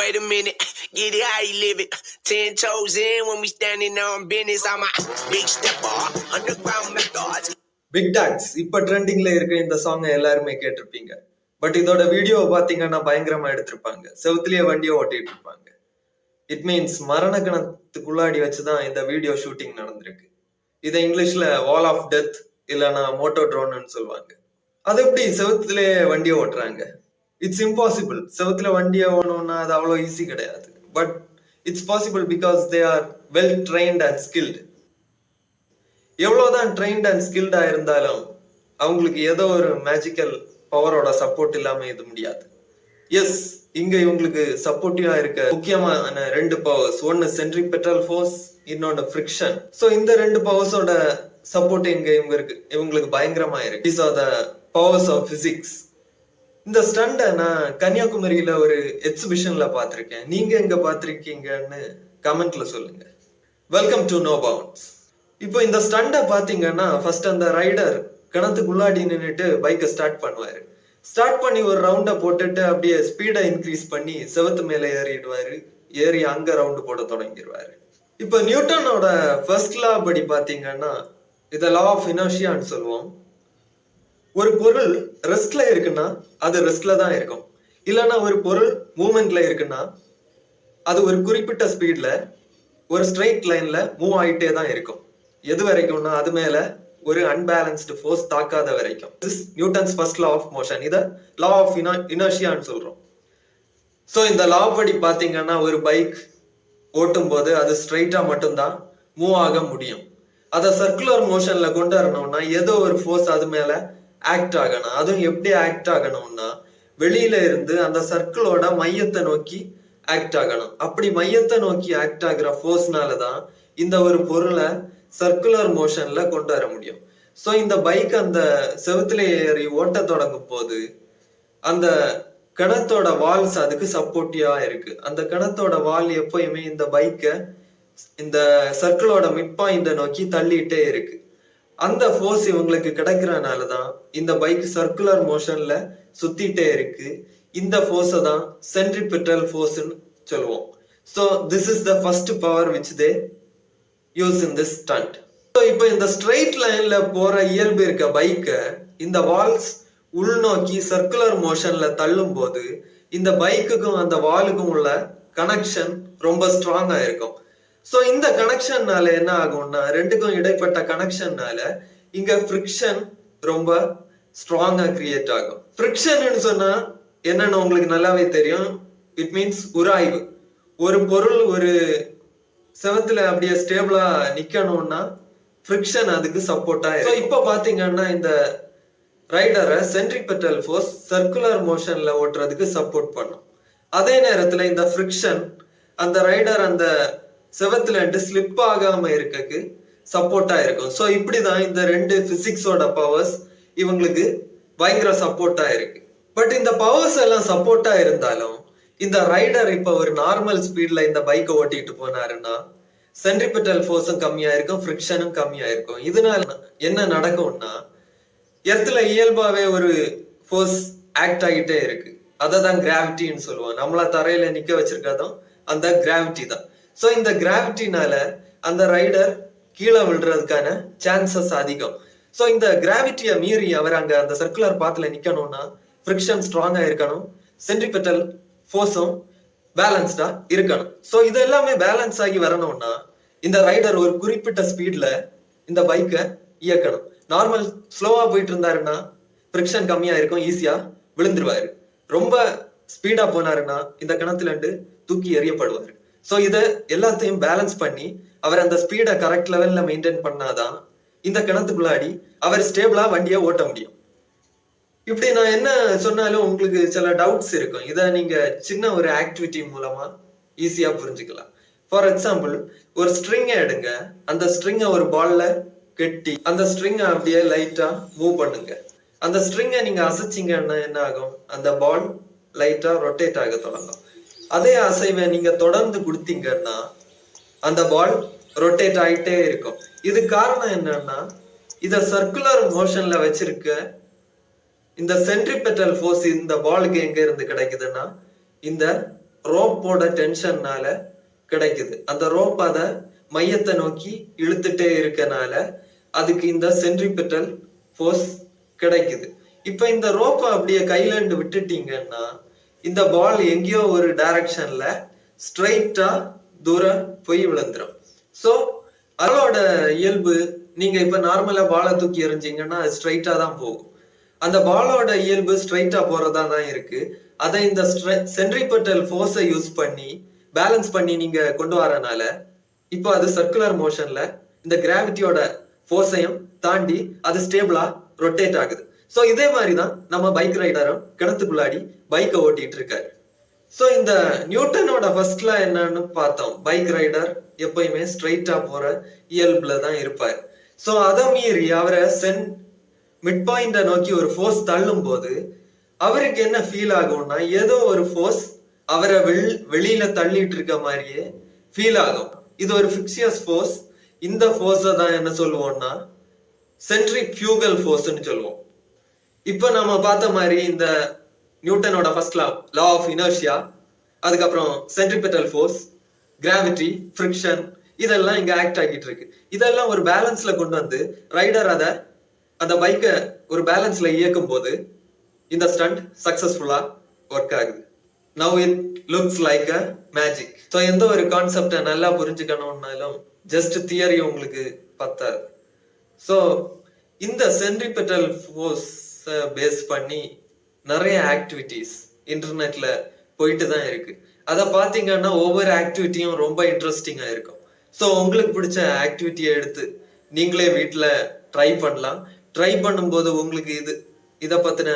Wait a minute, get it how you live it. 10 toes in when we standing on business. I'm a big stepper, underground methods. Big talks இப்ப ட்ரெண்டிங்ல இருக்க இந்த song எல்லாருமே கேட்டிருப்பீங்க. But இதோட வீடியோவை பாத்தீங்கன்னா பயங்கரமா எடுத்திருப்பாங்க. செவுத்துலயே வண்டியை ஓட்டிட்டு இருப்பாங்க. இட் மீன்ஸ் மரண கணத்துக்குள்ளாடி வச்சுதான் இந்த வீடியோ ஷூட்டிங் நடந்திருக்கு. இதை இங்கிலீஷ்ல வால் ஆஃப் டெத் இல்லைன்னா மோட்டோ ட்ரோன்னு சொல்லுவாங்க. அது எப்படி செவுத்துலயே வண்டியை ஓட்டுறாங்க? It's impossible. செவுத்துல வண்டியை ஓடணும்னா அது அவ்வளோ ஈஸி கிடையாது. But it's possible because they are well trained and skilled. எவ்வளவுதான் ட்ரெயின்ட் அண்ட் ஸ்கில்டா இருந்தாலும் அவங்களுக்கு ஏதோ ஒரு மேஜிக்கல் பவரோட சப்போர்ட் இல்லாம இது முடியாது. எஸ், இங்க இவங்களுக்கு சப்போர்ட்டிவா இருக்க முக்கியமான ரெண்டு பவர்ஸ், ஒன்னு சென்ட்ரிபெட்டல் ஃபோர்ஸ், இன்னொன்னு ஃப்ரிக்ஷன். சோ இந்த ரெண்டு பவர்ஸோட சப்போர்ட் இங்க இவங்களுக்கு பயங்கரமா இருக்கு. These are the powers of physics. இந்த ஸ்டண்டை நான் கன்னியாகுமரியில ஒரு எக்ஸிபிஷன்ல பாத்திருக்கேன். நீங்க எங்க பாத்திருக்கீங்கன்னு கமெண்ட்ல சொல்லுங்க. Welcome to know pounds. இப்போ இந்த ஸ்டண்டை பாத்தீங்கன்னா ஃபர்ஸ்ட் அந்த ரைடர் கிணத்துக்குள்ளாடி நின்றுட்டு பைக்கை ஸ்டார்ட் பண்ணுவாரு. ஸ்டார்ட் பண்ணி ஒரு ரவுண்டை போட்டுட்டு அப்படியே ஸ்பீடை இன்க்ரீஸ் பண்ணி செவத்து மேல ஏறிடுவாரு. ஏறி அங்க ரவுண்டு போட தொடங்கிடுவாரு. இப்போ நியூட்டனோட ஃபர்ஸ்ட் லா படி பாத்தீங்கன்னா இத லா ஆஃப் இனர்ஷியான்னு சொல்லுவோம். ஒரு பொருள் ரெஸ்ட்ல இருக்குன்னா அது ரெஸ்ட்ல தான் இருக்கும். இல்லைன்னா ஒரு பொருள் மூவ்மெண்ட்ல இருக்குன்னா அது ஒரு குறிப்பிட்ட ஸ்பீட்ல ஒரு ஸ்ட்ரெயிட் லைன்ல மூவ் ஆயிட்டே தான் இருக்கும். எது வரைக்கும்னா அது மேல ஒரு அன்பேலன்ஸ்டு ஃபோர்ஸ் தாக்காத வரைக்கும். Newton's first law of motion. இத லா ஆஃப் இனர்ஷியான்னு சொல்றோம். ஸோ இந்த லா படி பாத்தீங்கன்னா ஒரு பைக் ஓட்டும் போது அது ஸ்ட்ரெயிட்டா மட்டும்தான் மூவ் ஆக முடியும். அதை சர்க்குலர் மோஷன்ல கொண்டு வரணும்னா ஏதோ ஒரு ஃபோர்ஸ் அது மேல ஆக்ட் ஆகணும். அதுவும் எப்படி ஆக்ட் ஆகணும்னா வெளியில இருந்து அந்த சர்க்கிளோட மையத்தை நோக்கி ஆக்ட் ஆகணும். அப்படி மையத்தை நோக்கி ஆக்ட் ஆகுற ஃபோர்ஸ்னாலதான் இந்த ஒரு பொருளை சர்க்குலர் மோஷன்ல கொண்டு வர முடியும். சோ இந்த பைக் அந்த செவுத்துல ஏறி ஓட்ட தொடங்கும் போது அந்த கணத்தோட வால்ஸ் அதுக்கு சப்போர்ட்டிவா இருக்கு. அந்த கணத்தோட வால் எப்பயுமே இந்த பைக்கை இந்த சர்க்கிளோட மிட் பாயிண்ட நோக்கி தள்ளிட்டே இருக்கு. அந்த ஃபோர்ஸ் இவங்களுக்கு கிடைக்கிறனாலதான் இந்த பைக் சர்க்குலர் மோஷன்ல சுத்திட்டே இருக்கு. இந்த ஃபோர்ஸை தான் சென்ட்ரிபெட்டல் ஃபோர்ஸ்ன்னு சொல்லுவோம். So this is the first power which they use in this stunt. இப்போ இந்த ஸ்ட்ரெயிட் லைன்ல போற இயல்பு இருக்க பைக்கை இந்த வால்ஸ் உள்நோக்கி சர்க்குலர் மோஷன்ல தள்ளும் போது இந்த பைக்குக்கும் அந்த வாலுக்கும் உள்ள கனெக்ஷன் ரொம்ப ஸ்ட்ராங்கா இருக்கும். சோ இந்த கனெக்ஷன்னால என்ன ஆகும்னா ரெண்டுக்கும் இடைப்பட்ட கனெக்ஷன்னால இங்க ஃப்ரிக்ஷன் ரொம்ப ஸ்ட்ராங்கா கிரியேட் ஆகும். ஃப்ரிக்ஷன் சொன்னா என்னன்னு உங்களுக்கு நல்லாவே தெரியும். இட் மீன்ஸ் உராய்வு. ஒரு பொருள் ஒரு செவத்துல அப்படியே ஸ்டேபிளா நிக்கணும்னா ஃப்ரிக்ஷன் அதுக்கு சப்போர்ட்டா இருக்கு. இப்ப பாத்தீங்கன்னா இந்த ரைடரை சென்ட்ரிபெட்டல் ஃபோர்ஸ் சர்க்குலர் மோஷன்ல ஓட்டுறதுக்கு சப்போர்ட் பண்ணும். அதே நேரத்துல இந்த ஃப்ரிக்ஷன் அந்த ரைடர் அந்த செவத்துல இருந்து ஸ்லிப் ஆகாம இருக்கக்கு சப்போர்ட்டா இருக்கும். சோ இப்படிதான் இந்த ரெண்டு பிசிக்ஸோட பவர்ஸ் இவங்களுக்கு பயங்கர சப்போர்ட்டா இருக்கு. பட் இந்த பவர்ஸ் எல்லாம் சப்போர்ட்டா இருந்தாலும் இந்த ரைடர் இப்ப ஒரு நார்மல் ஸ்பீட்ல இந்த பைக்கை ஓட்டிட்டு போனாருன்னா சென்ட்ரிபெட்டல் ஃபோர்ஸும் கம்மியா இருக்கும், ஃப்ரிக்ஷனும் கம்மியா இருக்கும். இதனால என்ன நடக்கும்னா எர்த்ல இயல்பாவே ஒரு ஃபோர்ஸ் ஆக்ட் ஆகிட்டே இருக்கு. அததான் கிராவிட்டின்னு சொல்லுவோம். நம்மள தரையில நிக்க வச்சிருக்கதும் அந்த கிராவிட்டி தான். சோ இந்த கிராவிட்டினால அந்த ரைடர் கீழே விழுறதுக்கான சான்சஸ் அதிகம். சோ இந்த கிராவிட்டியை மீறி அவர் அங்க அந்த சர்க்குலர் பாத்துல நிக்கணும்னா ஃப்ரிக்ஷன் ஸ்ட்ராங்கா இருக்கணும், சென்ட்ரிபெட்டல் ஃபோர்ஸும் பேலன்ஸ்டா இருக்கணும். சோ இது எல்லாமே பேலன்ஸ் ஆகி வரணும்னா இந்த ரைடர் ஒரு குறிப்பிட்ட ஸ்பீட்ல இந்த பைக்கை இயக்கணும். நார்மல் ஸ்லோவா போயிட்டு இருந்தாருன்னா ஃப்ரிக்ஷன் கம்மியா இருக்கும், ஈஸியா விழுந்துருவாரு. ரொம்ப ஸ்பீடா போனாருன்னா இந்த கிணத்துல இருந்து தூக்கி எறியப்படுவாரு. சோ இத எல்லாத்தையும் பேலன்ஸ் பண்ணி அவர் அந்த ஸ்பீடை கரெக்ட் லெவல்ல மெயின்டைன் பண்ணாதான் இந்த கிணத்துக்குள்ளாடி அவர் ஸ்டேபிளா வண்டியை ஓட்ட முடியும். இப்படி நான் என்ன சொன்னாலும் உங்களுக்கு சில டவுட்ஸ் இருக்கும். இதை நீங்க சின்ன ஒரு ஆக்டிவிட்டி மூலமா ஈஸியா புரிஞ்சுக்கலாம். ஃபார் எக்ஸாம்பிள், ஒரு ஸ்ட்ரிங்கை எடுங்க. அந்த ஸ்ட்ரிங்கை ஒரு பால்ல கெட்டி அந்த ஸ்ட்ரிங்கை அப்படியே லைட்டா மூவ் பண்ணுங்க. அந்த ஸ்ட்ரிங்கை நீங்க அசைச்சிங்கன்னா என்ன ஆகும்? அந்த பால் லைட்டா ரொட்டேட் ஆக தொடங்கும். அதே அசைவை நீங்க தொடர்ந்து கொடுத்தீங்கன்னா அந்த பால் ரொட்டேட் ஆகிட்டே இருக்கும். இது காரணம் என்னன்னா இத சர்க்குலர் மோஷன்ல வச்சிருக்க இந்த சென்ட்ரிபெட்டல் ஃபோர்ஸ் இந்த பாலுக்கு எங்க இருந்து கிடைக்குதுன்னா இந்த ரோப்போட டென்ஷன்னால கிடைக்குது. அந்த ரோப் அத மையத்தை நோக்கி இழுத்துட்டே இருக்கனால அதுக்கு இந்த சென்ட்ரிபெட்டல் ஃபோர்ஸ் கிடைக்குது. இப்ப இந்த ரோப்பை அப்படியே கையில இருந்து விட்டுட்டீங்கன்னா இந்த பால் எங்கேயோ ஒரு டைரக்ஷன்ல ஸ்ட்ரைட்டா தூரம் போய் விழுந்துரும். சோ அதோட இயல்பு, நீங்க இப்ப நார்மலா பாலை தூக்கி எறிஞ்சீங்கன்னா அது ஸ்ட்ரைட்டா தான் போகும். அந்த பாலோட இயல்பு ஸ்ட்ரைட்டா போறதா தான் இருக்கு. அதை இந்த சென்ட்ரிபெட்டல் ஃபோர்ஸை யூஸ் பண்ணி பேலன்ஸ் பண்ணி நீங்க கொண்டு வரனால இப்போ அது சர்க்குலர் மோஷன்ல இந்த கிராவிட்டியோட ஃபோர்ஸையும் தாண்டி அது ஸ்டேபிளா ரொட்டேட் ஆகுது. சோ இதே மாதிரிதான் நம்ம பைக் ரைடரும் கிணத்துக்குள்ளாடி பைக்கை ஓட்டிட்டு இருக்காரு. சோ இந்த நியூட்டனோட ஃபர்ஸ்ட் லா என்னன்னு பார்த்தோம். பைக் ரைடர் எப்பயுமே ஸ்ட்ரைட்டா போற இயல்புல தான் இருப்பார். சோ அதை மீறி அவரை மிட் பாயிண்ட நோக்கி ஒரு ஃபோர்ஸ் தள்ளும் போது அவருக்கு என்ன ஃபீல் ஆகும்னா ஏதோ ஒரு ஃபோர்ஸ் அவரை வெளியில தள்ளிட்டு இருக்க மாதிரியே ஃபீல் ஆகும். இது ஒரு ஃபிக்சியஸ் ஃபோர்ஸ். இந்த ஃபோர்ஸை தான் என்ன சொல்லுவோம்னா சென்ட்ரிஃபியூகல் ஃபோர்ஸ்ன்னு சொல்லுவோம். இப்ப நம்ம பார்த்த மாதிரி இந்த நியூட்டனோட ஃபர்ஸ்ட் லா ஆஃப் இனர்ஷியா, அதுக்கப்புறம் சென்ட்ரிபெட்டல் ஃபோர்ஸ், கிராவிட்டி, ஃப்ரிக்ஷன், இதெல்லாம் இங்க ஆக்ட் ஆகிட்டு இருக்கு. இதெல்லாம் ஒரு பேலன்ஸ்ல கொண்டு வந்து ரைடர் அந்த பைக்கை ஒரு பேலன்ஸ்ல இயக்கும் போது இந்த ஸ்டண்ட் சக்சஸ்ஃபுல்லா ஒர்க் ஆகுது. Now it looks like a magic. So எந்த ஒரு கான்செப்டை நல்லா புரிஞ்சுக்கணும்னாலும் ஜஸ்ட் தியரி உங்களுக்கு பத்தாது. ஸோ இந்த சென்ட்ரிபெட்டல் ஃபோர்ஸ் பேஸ் பண்ணி நிறைய ஆக்டிவிட்டிஸ் இன்டர்நெட்ல போயிட்டு தான் இருக்கு. அதை பார்த்தீங்கன்னா ஒவ்வொரு ஆக்டிவிட்டியும் ரொம்ப இன்ட்ரெஸ்டிங்கா இருக்கும். ஸோ உங்களுக்கு பிடிச்ச ஆக்டிவிட்டியை எடுத்து நீங்களே வீட்டில் ட்ரை பண்ணலாம். ட்ரை பண்ணும்போது உங்களுக்கு இதை பத்தின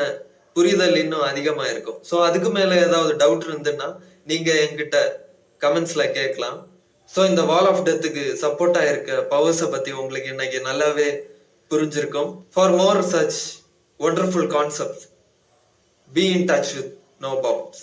புரிதல் இன்னும் அதிகமா இருக்கும். ஸோ அதுக்கு மேல ஏதாவது டவுட் இருந்துன்னா நீங்க என்கிட்ட கமெண்ட்ஸ்ல கேட்கலாம். ஸோ இந்த வால் ஆஃப் டெத்துக்கு சப்போர்ட்டா இருக்க பவர்ஸை பத்தி உங்களுக்கு இன்னைக்கு நல்லாவே புரிஞ்சிருக்கும். For more such wonderful concepts, be in touch with No Bounds.